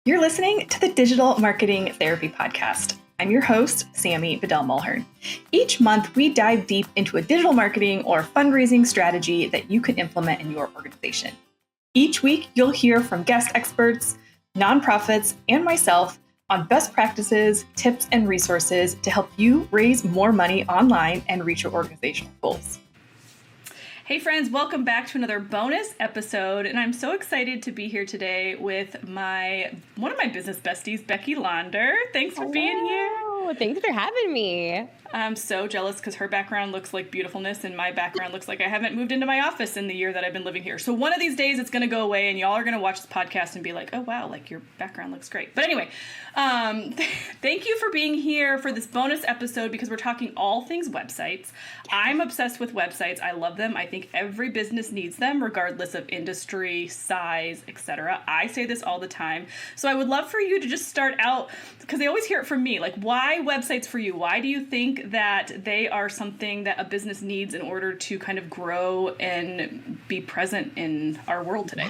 You're listening to the Digital Marketing Therapy Podcast. I'm your host, Sammy Bedell-Mulhern. Each month, we dive deep into a digital marketing or fundraising strategy that you can implement in your organization. Each week, you'll hear from guest experts, nonprofits, and myself on best practices, tips, and resources to help you raise more money online and reach your organizational goals. Hey friends, welcome back to another bonus episode, and I'm so excited to be here today with one of my business besties, Becky Launder. Thanks for being here. Thanks for having me. I'm so jealous because her background looks like beautifulness and my background looks like I haven't moved into my office in the year that I've been living here. So one of these days it's going to go away and y'all are going to watch this podcast and be like, oh wow, like your background looks great. But anyway, thank you for being here for this bonus episode because we're talking all things websites. I'm obsessed with websites. I love them. I think every business needs them regardless of industry, size, etc. I say this all the time. So I would love for you to just start out because they always hear it from me. Like, why websites for you? Why do you think that they are something that a business needs in order to kind of grow and be present in our world today?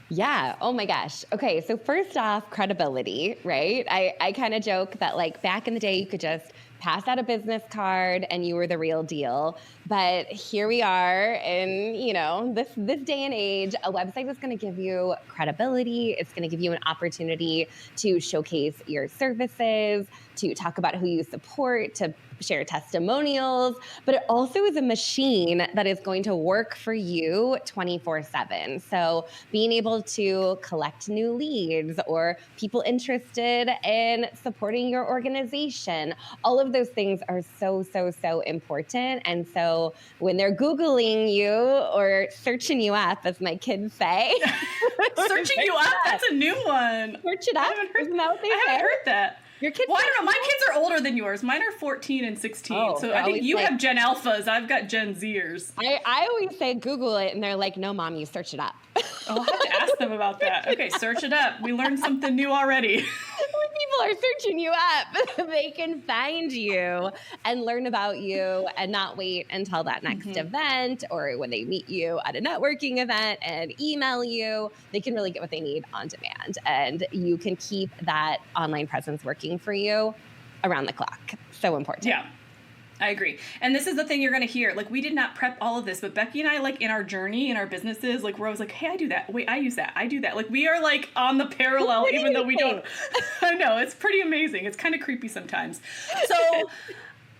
Yeah. Oh my gosh. Okay. So first off, credibility, right? I kind of joke that like back in the day, you could just pass out a business card and you were the real deal. But here we are in, this day and age, a website is going to give you credibility. It's going to give you an opportunity to showcase your services, to talk about who you support, to share testimonials, but it also is a machine that is going to work for you 24/7. So being able to collect new leads or people interested in supporting your organization, all of those things are so important. And so when they're Googling you or searching you up, as my kids say. Searching you up? That's a new one. Search it up? Isn't that what they say? I haven't heard that. Your kids? Well, I don't know. My kids are older than yours. Mine are 14 and 16. So I think you have Gen Alphas. I've got Gen Zers. I always say Google it, and they're like, no, Mom, you search it up. I'll have to ask them about that. Okay, search it up. We learned something new already. When people are searching you up, they can find you and learn about you and not wait until that next event or when they meet you at a networking event and email you. They can really get what they need on demand. And you can keep that online presence working for you around the clock. So important. Yeah. I agree. And this is the thing you're going to hear. Like, we did not prep all of this, but Becky and I, like, in our journey, in our businesses, like, we're always like, hey, I do that. Wait, I use that. I do that. Like, we are, like, on the parallel, even though we don't. I know. It's pretty amazing. It's kind of creepy sometimes. So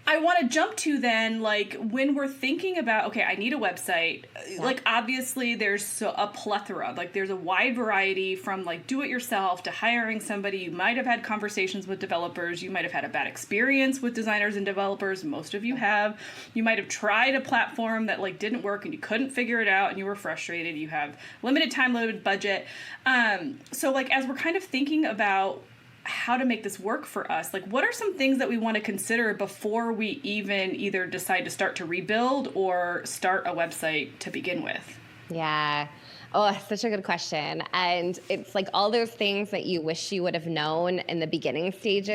I want to jump to then, like, when we're thinking about, okay, I need a website, like, obviously there's a plethora, like, there's a wide variety from, like, do-it-yourself to hiring somebody. You might have had conversations with developers. You might have had a bad experience with designers and developers. Most of you have. You might have tried a platform that, like, didn't work and you couldn't figure it out and you were frustrated. You have limited time, limited budget. So, like, as we're kind of thinking about how to make this work for us, like, what are some things that we want to consider before we even either decide to start to rebuild or start a website to begin with? Yeah. Oh, such a good question. And it's like all those things that you wish you would have known in the beginning stages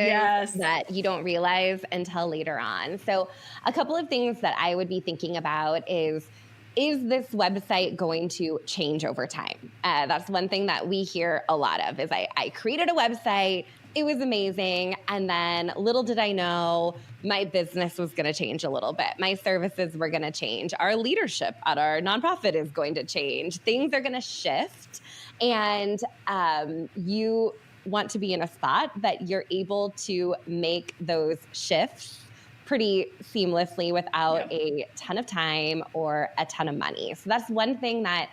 that you don't realize until later on. So a couple of things that I would be thinking about is this website going to change over time? That's one thing that we hear a lot of is I created a website, it was amazing, and then little did I know my business was going to change a little bit. My services were going to change. Our leadership at our nonprofit is going to change. Things are going to shift, and you want to be in a spot that you're able to make those shifts pretty seamlessly without a ton of time or a ton of money. So that's one thing that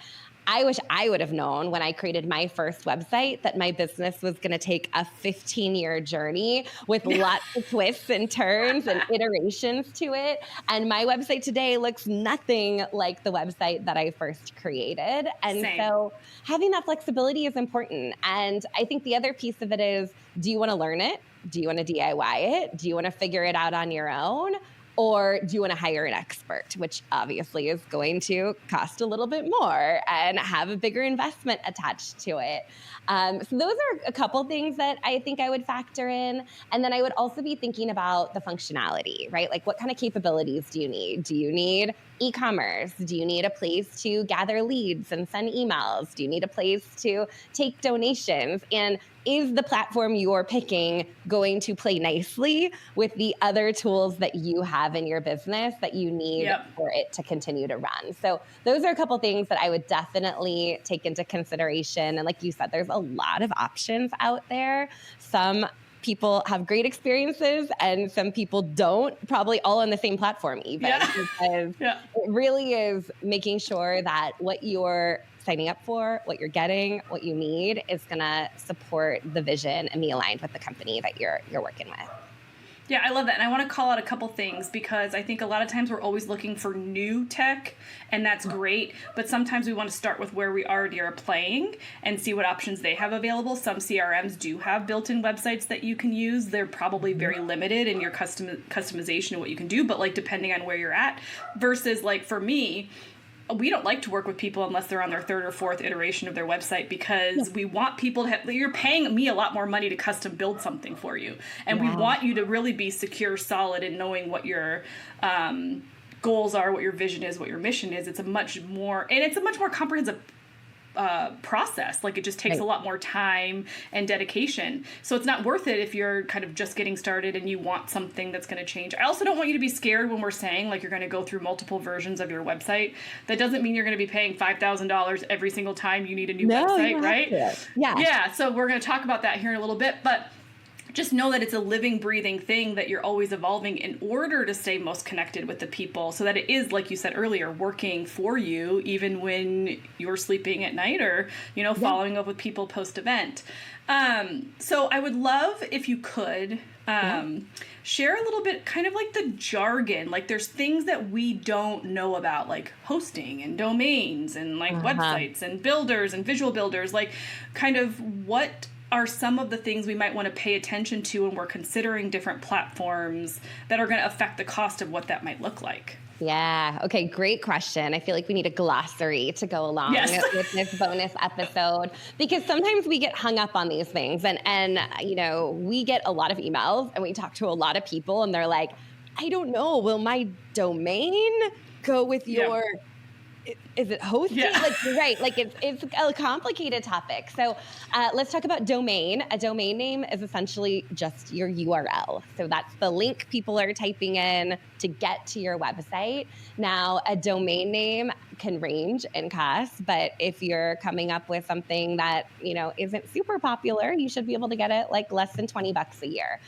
I wish I would have known when I created my first website, that my business was going to take a 15-year journey with lots of twists and turns and iterations to it. And my website today looks nothing like the website that I first created. And so having that flexibility is important. And I think the other piece of it is, do you want to learn it? Do you want to DIY it? Do you want to figure it out on your own? Or do you want to hire an expert, which obviously is going to cost a little bit more and have a bigger investment attached to it? So those are a couple things that I think I would factor in. And then I would also be thinking about the functionality, right? Like, what kind of capabilities do you need? Do you need e-commerce? Do you need a place to gather leads and send emails? Do you need a place to take donations? And is the platform you're picking going to play nicely with the other tools that you have in your business that you need for it to continue to run? So those are a couple things that I would definitely take into consideration. And like you said, there's a lot of options out there. Some people have great experiences and some people don't, probably all on the same platform even, because it really is making sure that what you're signing up for, what you're getting, what you need is going to support the vision and be aligned with the company that you're working with. Yeah, I love that. And I want to call out a couple things because I think a lot of times we're always looking for new tech, and that's great. But sometimes we want to start with where we already are playing and see what options they have available. Some CRMs do have built-in websites that you can use. They're probably very limited in your customization and what you can do, but like depending on where you're at versus like for me, we don't like to work with people unless they're on their third or fourth iteration of their website because we want people to have, you're paying me a lot more money to custom build something for you. And we want you to really be secure, solid in knowing what your goals are, what your vision is, what your mission is. It's a much more comprehensive process. Like it just takes a lot more time and dedication. So it's not worth it if you're kind of just getting started and you want something that's going to change. I also don't want you to be scared when we're saying like you're going to go through multiple versions of your website. That doesn't mean you're going to be paying $5,000 every single time you need a new website, right? Yeah. So we're going to talk about that here in a little bit, but just know that it's a living, breathing thing that you're always evolving in order to stay most connected with the people so that it is, like you said earlier, working for you even when you're sleeping at night or, following up with people post-event. So I would love if you could share a little bit kind of like the jargon. Like there's things that we don't know about, like hosting and domains and like websites and builders and visual builders, like kind of what are some of the things we might want to pay attention to when we're considering different platforms that are going to affect the cost of what that might look like? Yeah. Okay. Great question. I feel like we need a glossary to go along with this bonus episode because sometimes we get hung up on these things and we get a lot of emails and we talk to a lot of people and they're like, I don't know, will my domain go with your is it hosting? Like you're right. Like it's a complicated topic. So let's talk about domain. A domain name is essentially just your URL. So that's the link people are typing in to get to your website. Now, a domain name can range in cost, but if you're coming up with something that isn't super popular, you should be able to get it like less than $20 a year.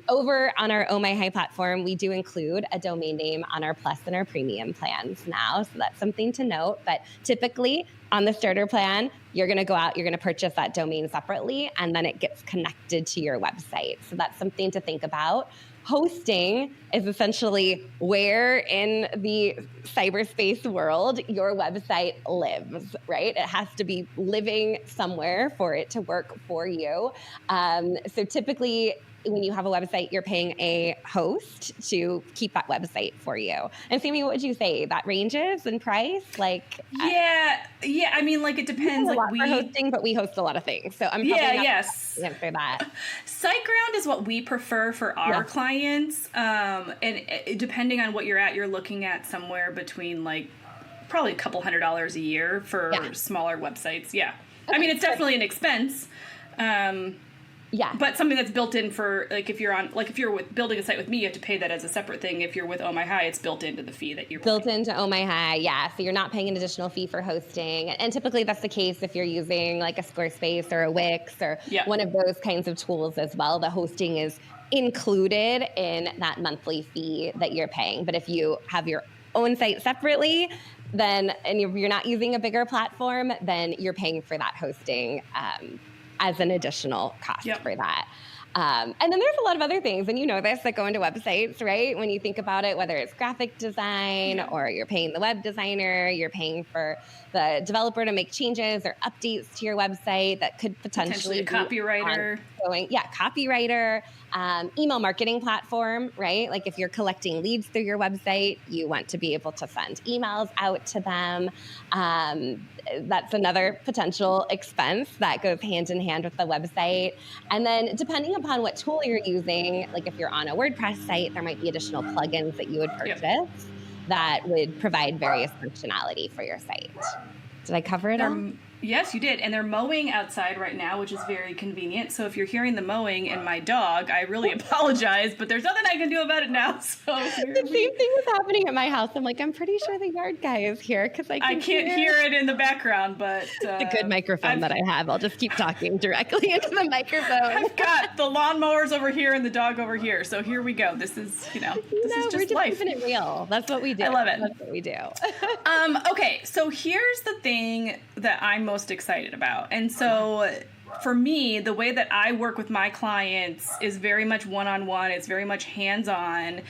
Over on our Oh My High platform, we do include a domain name on our Plus and our Premium plans now. So that's something to note. But typically on the starter plan, you're going to go out, you're going to purchase that domain separately, and then it gets connected to your website. So that's something to think about. Hosting is essentially where in the cyberspace world your website lives, right? It has to be living somewhere for it to work for you. So typically, when you have a website, you're paying a host to keep that website for you. And Sammy, what would you say? That ranges in price? Yeah. I mean, like it depends. Like we hosting, but we host a lot of things. So I'm probably not answer that. SiteGround is what we prefer for our clients. And depending on what you're at, you're looking at somewhere between like probably a couple $100 a year for smaller websites. Yeah. Okay. I mean, it's definitely an expense. But something that's built in for if you're building a site with me, you have to pay that as a separate thing. If you're with Oh My High, it's built into the fee that you're built into Oh My High. So you're not paying an additional fee for hosting. And typically that's the case if you're using like a Squarespace or a Wix or one of those kinds of tools as well. The hosting is included in that monthly fee that you're paying. But if you have your own site separately, and you're not using a bigger platform, then you're paying for that hosting as an additional cost for that. And then there's a lot of other things, and this, that go into websites, right? When you think about it, whether it's graphic design or you're paying the web designer, you're paying for the developer to make changes or updates to your website that could potentially be copywriter. Copywriter, email marketing platform, right? Like if you're collecting leads through your website, you want to be able to send emails out to them. That's another potential expense that goes hand in hand with the website. And then depending upon what tool you're using, like if you're on a WordPress site, there might be additional plugins that you would purchase that would provide various functionality for your site. Did I cover it all? Yes, you did. And they're mowing outside right now, which is very convenient. So if you're hearing the mowing and my dog, I really apologize, but there's nothing I can do about it now. So the same thing was happening at my house. I'm like, I'm pretty sure the yard guy is here because I can't hear it in the background, but the good microphone that I have. I'll just keep talking directly into the microphone. I've got the lawnmowers over here and the dog over here. So here we go. This is, this is just life. We're just keeping it real. That's what we do. I love it. That's what we do. Okay, so here's the thing that I'm most excited about. And so for me, the way that I work with my clients is very much one-on-one. It's very much hands-on.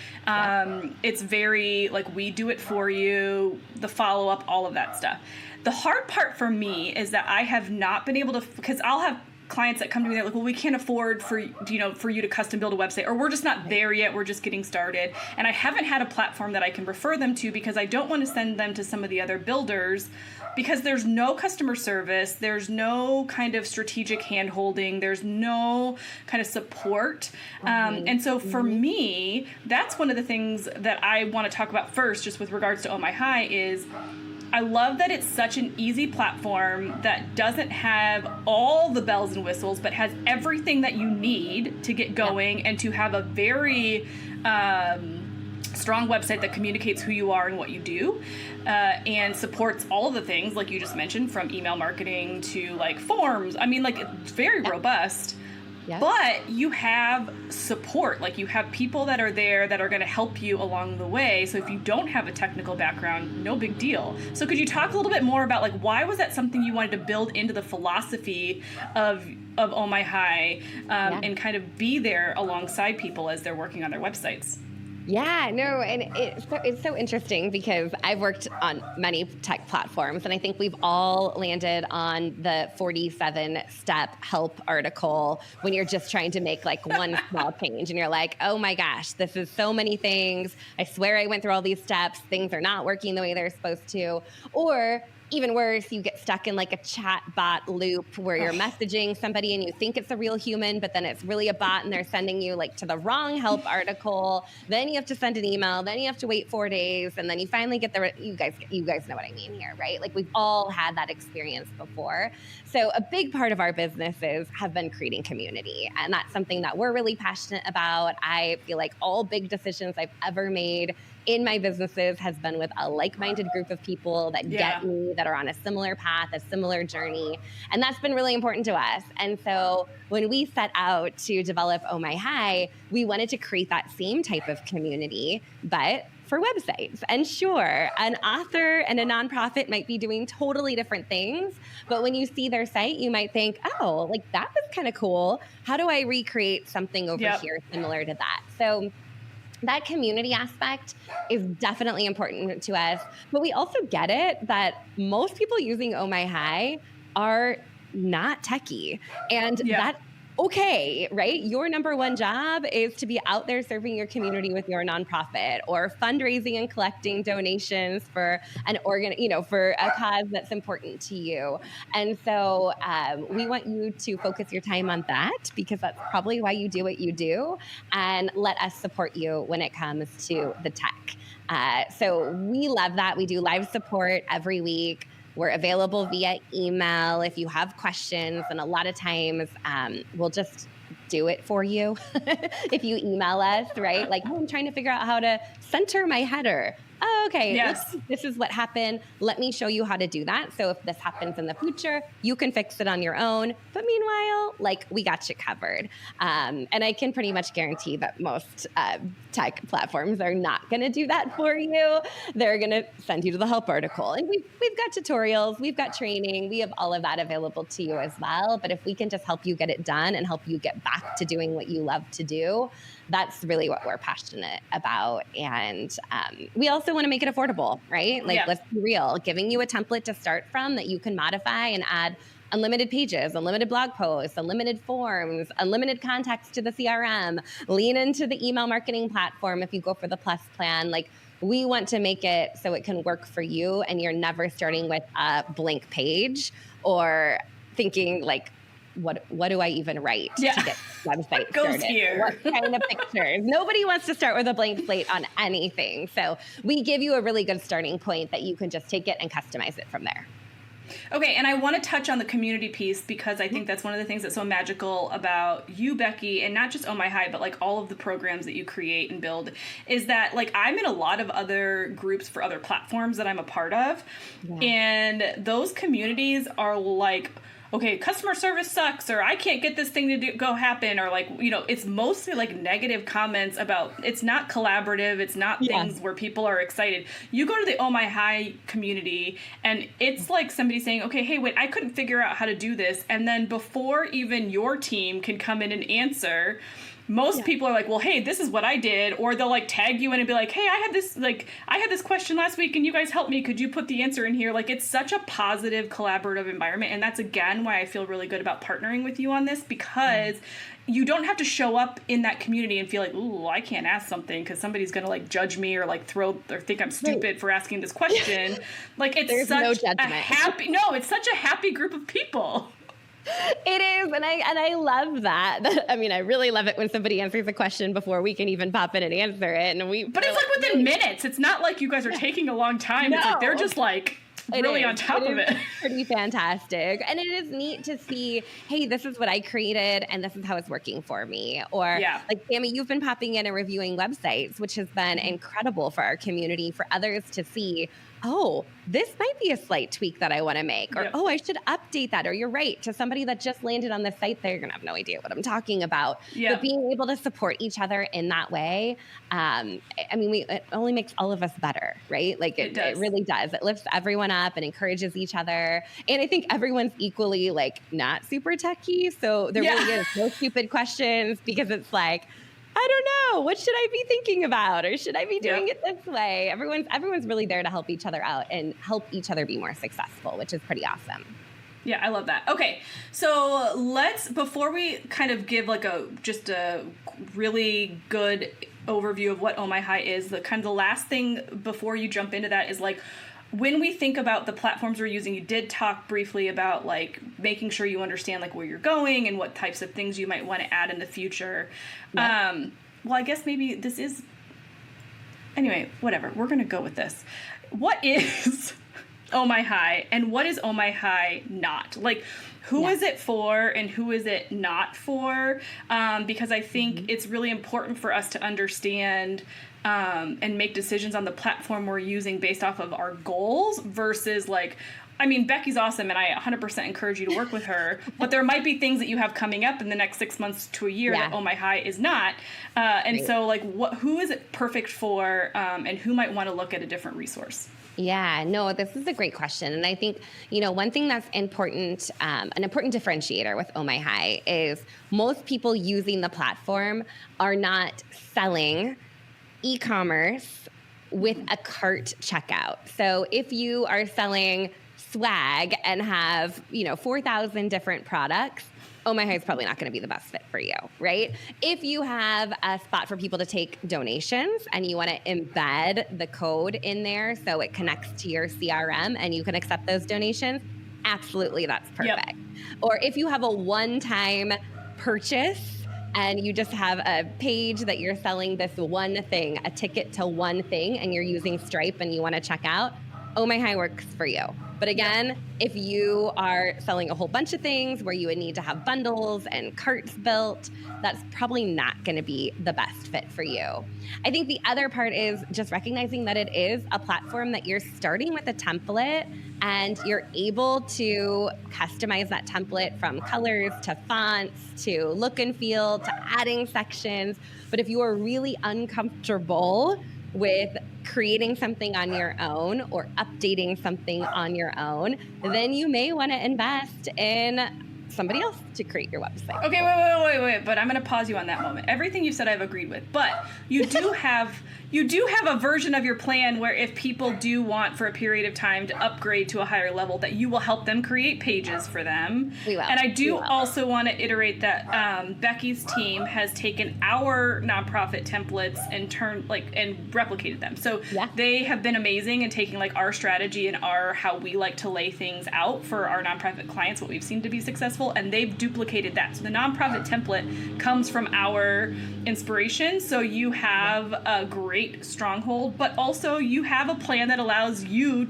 It's very like we do it for you, the follow-up, all of that stuff. The hard part for me is that I have not been able to, because I'll have clients that come to me, they're like, well, we can't afford for you to custom build a website, or we're just not there yet. We're just getting started. And I haven't had a platform that I can refer them to because I don't want to send them to some of the other builders because there's no customer service. There's no kind of strategic hand-holding. There's no kind of support. And so for me, that's one of the things that I want to talk about first, just with regards to Oh My High, is I love that it's such an easy platform that doesn't have all the bells and whistles, but has everything that you need to get going and to have a very strong website that communicates who you are and what you do, and supports all of the things like you just mentioned, from email marketing to like forms. I mean, like, it's very robust. Yes. But you have support, like you have people that are there that are going to help you along the way. So if you don't have a technical background, no big deal. So could you talk a little bit more about like why was that something you wanted to build into the philosophy of Oh My High, and kind of be there alongside people as they're working on their websites? Yeah, no, and it's so interesting because I've worked on many tech platforms, and I think we've all landed on the 47-step help article when you're just trying to make like one small change, and you're like, oh my gosh, this is so many things. I swear I went through all these steps. Things are not working the way they're supposed to. Or even worse, you get stuck in like a chat bot loop where you're messaging somebody and you think it's a real human, but then it's really a bot and they're sending you like to the wrong help article. Then you have to send an email. Then you have to wait 4 days. And then you finally get you guys know what I mean here, right? Like we've all had that experience before. So a big part of our businesses have been creating community. And that's something that we're really passionate about. I feel like all big decisions I've ever made in my businesses has been with a like-minded group of people that get me, that are on a similar path, a similar journey. And that's been really important to us. And so when we set out to develop Oh My High, we wanted to create that same type of community, but for websites. And sure, an author and a nonprofit might be doing totally different things, but when you see their site, you might think, oh, like that was kind of cool. How do I recreate something over here similar to that? So that community aspect is definitely important to us, but we also get it that most people using Oh My High are not techie, and that's okay, right? Your number one job is to be out there serving your community with your nonprofit, or fundraising and collecting donations for an for a cause that's important to you. And so we want you to focus your time on that, because that's probably why you do what you do, and let us support you when it comes to the tech. So we love that. We do live support every week. We're available via email if you have questions, and a lot of times we'll just do it for you if you email us, right? Like, oh, I'm trying to figure out how to center my header. Oh, okay, this is what happened. Let me show you how to do that. So if this happens in the future, you can fix it on your own. But meanwhile, like, we got you covered. And I can pretty much guarantee that most tech platforms are not going to do that for you. They're going to send you to the help article. And we've got tutorials, we've got training, we have all of that available to you as well. But if we can just help you get it done and help you get back to doing what you love to do, that's really what we're passionate about. And we also want to make it affordable, right? Like, let's be real, giving you a template to start from that you can modify and add unlimited pages, unlimited blog posts, unlimited forms, unlimited contacts to the CRM, lean into the email marketing platform if you go for the Plus plan. Like, we want to make it so it can work for you, and you're never starting with a blank page or thinking like, what do I even write to get website goes started? here? What kind of pictures? Nobody wants to start with a blank slate on anything. So we give you a really good starting point that you can just take it and customize it from there. Okay, and I want to touch on the community piece because I think that's one of the things that's so magical about you, Becky, and not just Oh My High, but like all of the programs that you create and build, is that like I'm in a lot of other groups for other platforms that I'm a part of, and those communities are like, okay, customer service sucks, or I can't get this thing to go happen, or like, you know, it's mostly like negative comments about, it's not collaborative, it's not things where people are excited. You go to the Oh My High community and it's like somebody saying, okay, hey, wait, I couldn't figure out how to do this. And then before even your team can come in and answer, most people are like, well, hey, this is what I did. Or they'll like tag you in and be like, hey, I had this question last week and you guys helped me. Could you put the answer in here? Like, it's such a positive, collaborative environment. And that's, again, why I feel really good about partnering with you on this, because you don't have to show up in that community and feel like, ooh, I can't ask something because somebody's going to like judge me or like throw or think I'm stupid for asking this question. Like, it's There's such no a judgment. it's such a happy group of people. It is, and I love that. I mean, I really love it when somebody answers a question before we can even pop in and answer it. But it's like within minutes. It's not like you guys are taking a long time. No. It's like they're just like really on top of it. Pretty fantastic. And it is neat to see, hey, this is what I created and this is how it's working for me. Or like, Sammy, you've been popping in and reviewing websites, which has been incredible for our community, for others to see, oh, this might be a slight tweak that I want to make, or, oh, I should update that. Or you're right, to somebody that just landed on the site, they're going to have no idea what I'm talking about. But being able to support each other in that way, I mean, it only makes all of us better, right? Like it really does. It lifts everyone up and encourages each other. And I think everyone's equally like not super techy. So there really is no stupid questions, because it's like, I don't know, what should I be thinking about? Or should I be doing it this way? Everyone's really there to help each other out and help each other be more successful, which is pretty awesome. Yeah, I love that. Okay, so before we kind of give like just a really good overview of what Oh My High is, the last thing before you jump into that is like, when we think about the platforms we're using, you did talk briefly about like making sure you understand like where you're going and what types of things you might want to add in the future. Well, I guess maybe this is, anyway, whatever. We're going to go with this. What is Oh My High and what is Oh My High not? Like, who is it for and who is it not for? Because I think it's really important for us to understand and make decisions on the platform we're using based off of our goals versus like, I mean, Becky's awesome and I 100% encourage you to work with her, but there might be things that you have coming up in the next 6 months to a year that Oh My High is not. So like who is it perfect for, and who might want to look at a different resource? Yeah, no, this is a great question. And I think, one thing that's important, an important differentiator with Oh My High is most people using the platform are not selling e-commerce with a cart checkout. So if you are selling swag and have, 4,000 different products, Oh My High is probably not going to be the best fit for you, right? If you have a spot for people to take donations and you want to embed the code in there so it connects to your CRM and you can accept those donations, absolutely, that's perfect. Or if you have a one-time purchase and you just have a page that you're selling this one thing, a ticket to one thing, and you're using Stripe and you want to check out, Oh My High works for you. But again, if you are selling a whole bunch of things where you would need to have bundles and carts built, that's probably not going to be the best fit for you. I think the other part is just recognizing that it is a platform that you're starting with a template and you're able to customize that template from colors to fonts to look and feel to adding sections. But if you are really uncomfortable with creating something on your own or updating something on your own, then you may want to invest in somebody else to create your website. Okay, wait. But I'm going to pause you on that moment. Everything you said I've agreed with. But you do have a version of your plan where if people do want for a period of time to upgrade to a higher level, that you will help them create pages for them. We will. And I do also want to iterate that Becky's team has taken our nonprofit templates and and replicated them. So they have been amazing in taking like our strategy and how we like to lay things out for our nonprofit clients, what we've seen to be successful successful, and they've duplicated that. So the nonprofit template comes from our inspiration. So you have a great stronghold, but also you have a plan that allows you,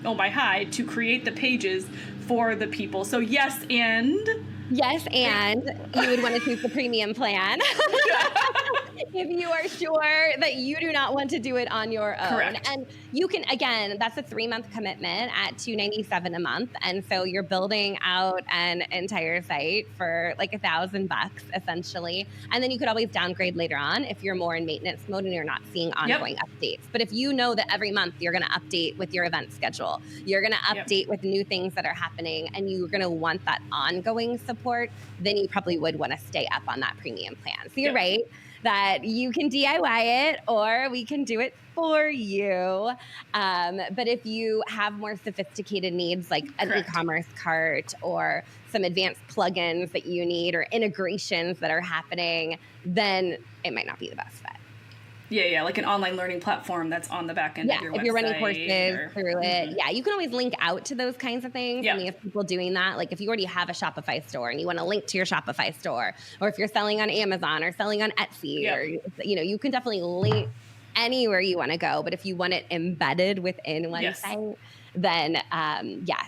Oh My High, to create the pages for the people. So yes, and you would want to choose the premium plan. If you are sure that you do not want to do it on your own. Correct. And you can, again, that's a 3-month commitment at $297 a month. And so you're building out an entire site for like $1,000 essentially. And then you could always downgrade later on if you're more in maintenance mode and you're not seeing ongoing updates. But if you know that every month you're going to update with your event schedule, you're going to update with new things that are happening, and you're going to want that ongoing support, then you probably would want to stay up on that premium plan. So you're right that you can DIY it or we can do it for you. But if you have more sophisticated needs like an e-commerce cart or some advanced plugins that you need or integrations that are happening, then it might not be the best fit. Yeah, like an online learning platform that's on the back end of your website. If you're running courses through it. Yeah, you can always link out to those kinds of things. I mean, if people doing that, like if you already have a Shopify store and you want to link to your Shopify store, or if you're selling on Amazon or selling on Etsy, or, you can definitely link anywhere you want to go. But if you want it embedded within one site, then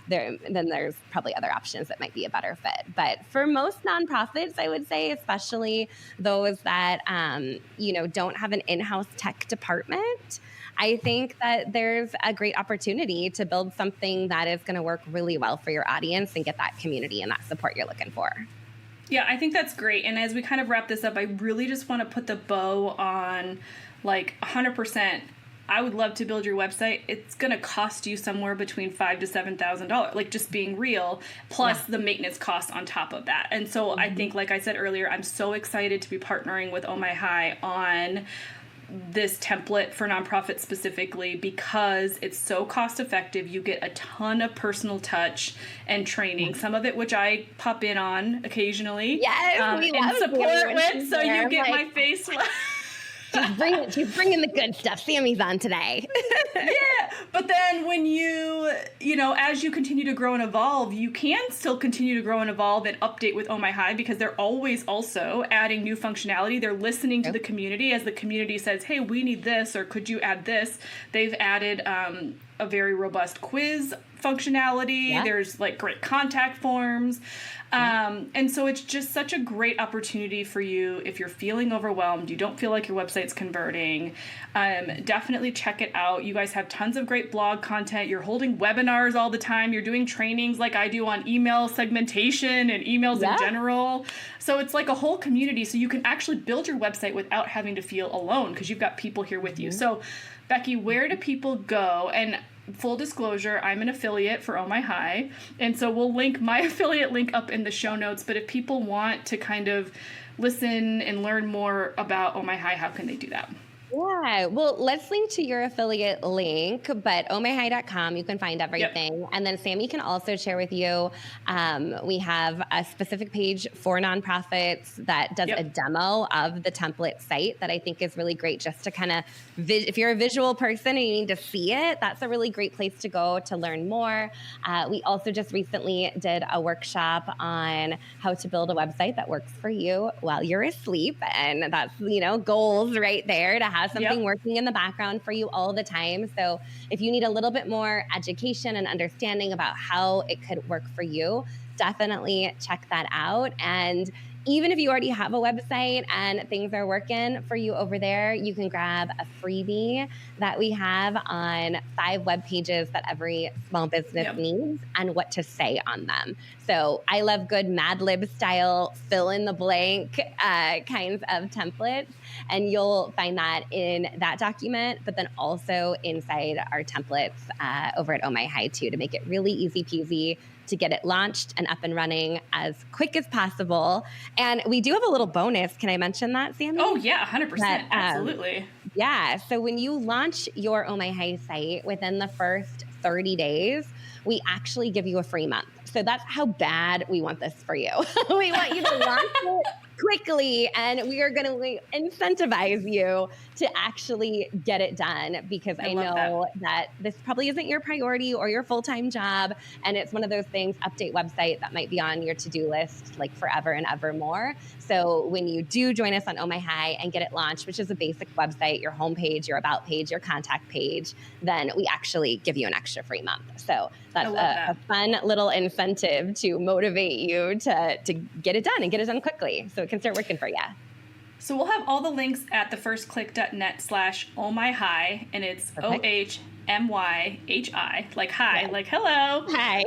then there's probably other options that might be a better fit. But for most nonprofits, I would say, especially those that don't have an in-house tech department, I think that there's a great opportunity to build something that is going to work really well for your audience and get that community and that support you're looking for. Yeah, I think that's great. And as we kind of wrap this up, I really just want to put the bow on like 100%. I would love to build your website. It's going to cost you somewhere between $5,000 to $7,000, like just being real, plus the maintenance costs on top of that. And so I think, like I said earlier, I'm so excited to be partnering with Oh My High on this template for nonprofits specifically because it's so cost effective. You get a ton of personal touch and training, some of it which I pop in on occasionally. Yes, we love support with, so you get my face. She's bringing the good stuff. Sammy's on today. But then when as you continue to grow and evolve, you can still continue to grow and evolve and update with Oh My High because they're always also adding new functionality. They're listening to the community as the community says, hey, we need this, or could you add this? They've added a very robust quiz functionality. There's like great contact forms. And so it's just such a great opportunity for you if you're feeling overwhelmed, you don't feel like your website's converting, definitely check it out. You guys have tons of great blog content. You're holding webinars all the time. You're doing trainings like I do on email segmentation and emails in general. So it's like a whole community. So you can actually build your website without having to feel alone because you've got people here with you. So Becky, where do people go? And full disclosure, I'm an affiliate for Oh My High, and so we'll link my affiliate link up in the show notes. But if people want to kind of listen and learn more about Oh My High, how can they do that? Yeah, well, let's link to your affiliate link, but ohmyhigh.com, you can find everything. Yep. And then Sammy can also share with you, we have a specific page for nonprofits that does a demo of the template site that I think is really great just to kind of, if you're a visual person and you need to see it, that's a really great place to go to learn more. We also just recently did a workshop on how to build a website that works for you while you're asleep. And that's, goals right there to have something working in the background for you all the time. So if you need a little bit more education and understanding about how it could work for you, definitely check that out. And even if you already have a website and things are working for you over there, you can grab a freebie that we have on 5 web pages that every small business needs and what to say on them. So I love good Mad Lib style fill in the blank kinds of templates. And you'll find that in that document, but then also inside our templates over at Oh My High too, to make it really easy peasy to get it launched and up and running as quick as possible. And we do have a little bonus. Can I mention that, Sammy? Oh, yeah, 100%. Absolutely. Yeah. So when you launch your Oh My High site within the first 30 days, we actually give you a free month. So that's how bad we want this for you. We want you to launch it quickly, and we are going to incentivize you to actually get it done, because I know that this probably isn't your priority or your full-time job, and it's one of those things, update website, that might be on your to-do list like forever and ever more. So when you do join us on Oh My High and get it launched, which is a basic website, your homepage, your about page, your contact page, then we actually give you an extra free month. So that's a fun little incentive to motivate you to get it done and get it done quickly so it can start working for you. So we'll have all the links at thefirstclick.net/ohmyhigh, and it's OHMYHI, like hi, like hello. Hi.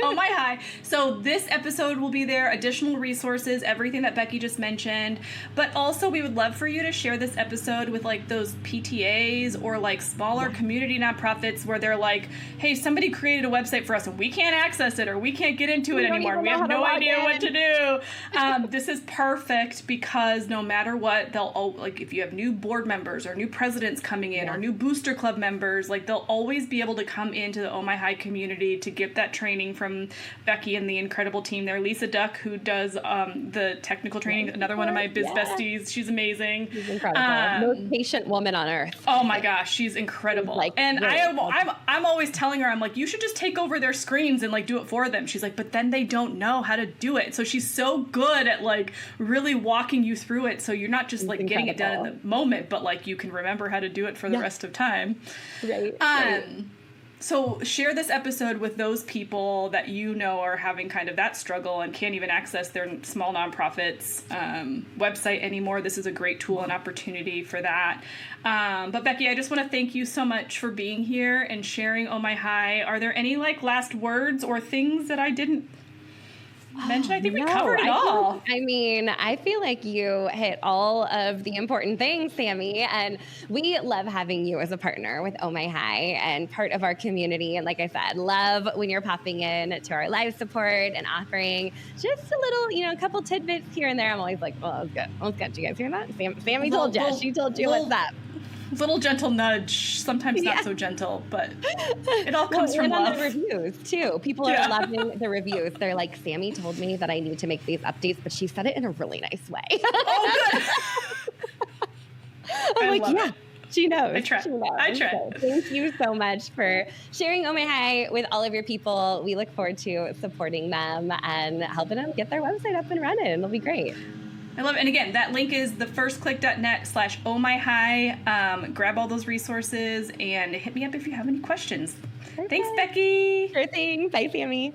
Oh my hi. So this episode will be there, additional resources, everything that Becky just mentioned. But also we would love for you to share this episode with like those PTAs or like smaller community nonprofits where they're like, hey, somebody created a website for us and we can't access it or we can't get into it anymore. We have no idea what to do. This is perfect because no matter what, they'll, like if you have new board members or new presidents coming in or new booster club members, like they'll always be able to come into the Oh My High community to get that training from Becky and the incredible team there. Lisa Duck, who does the technical training, another one of my biz besties. She's amazing. She's incredible. Most patient woman on earth. Oh my gosh, she's incredible. Like, and really I'm always telling her, I'm like, you should just take over their screens and like do it for them. She's like, but then they don't know how to do it. So she's so good at like really walking you through it. So you're not just like getting it done in the moment, but like you can remember how to do it for the rest of time. Right. So share this episode with those people that you know are having kind of that struggle and can't even access their small nonprofits website anymore. This is a great tool and opportunity for that. But Becky, I just want to thank you so much for being here and sharing Oh My High. Are there any like last words or things that I didn't mention? I think we covered it all. I feel like you hit all of the important things, Sammy, and we love having you as a partner with Oh My High and part of our community. And like I said, love when you're popping in to our live support and offering just a little, a couple tidbits here and there. I'm always like, well, that was good. Did you guys hear that? Sammy told you. She told you what's up. Little gentle nudge, sometimes not so gentle, but it all comes from love. And the reviews too. People are loving the reviews. They're like, Sammy told me that I need to make these updates, but she said it in a really nice way. Oh, good. I'm like, yeah. She knows. I try. So thank you so much for sharing Oh My High with all of your people. We look forward to supporting them and helping them get their website up and running. It'll be great. I love it. And again, that link is thefirstclick.net/ohmyhigh. Grab all those resources and hit me up if you have any questions. Perfect. Thanks, Becky. Sure thing. Bye, Sammy.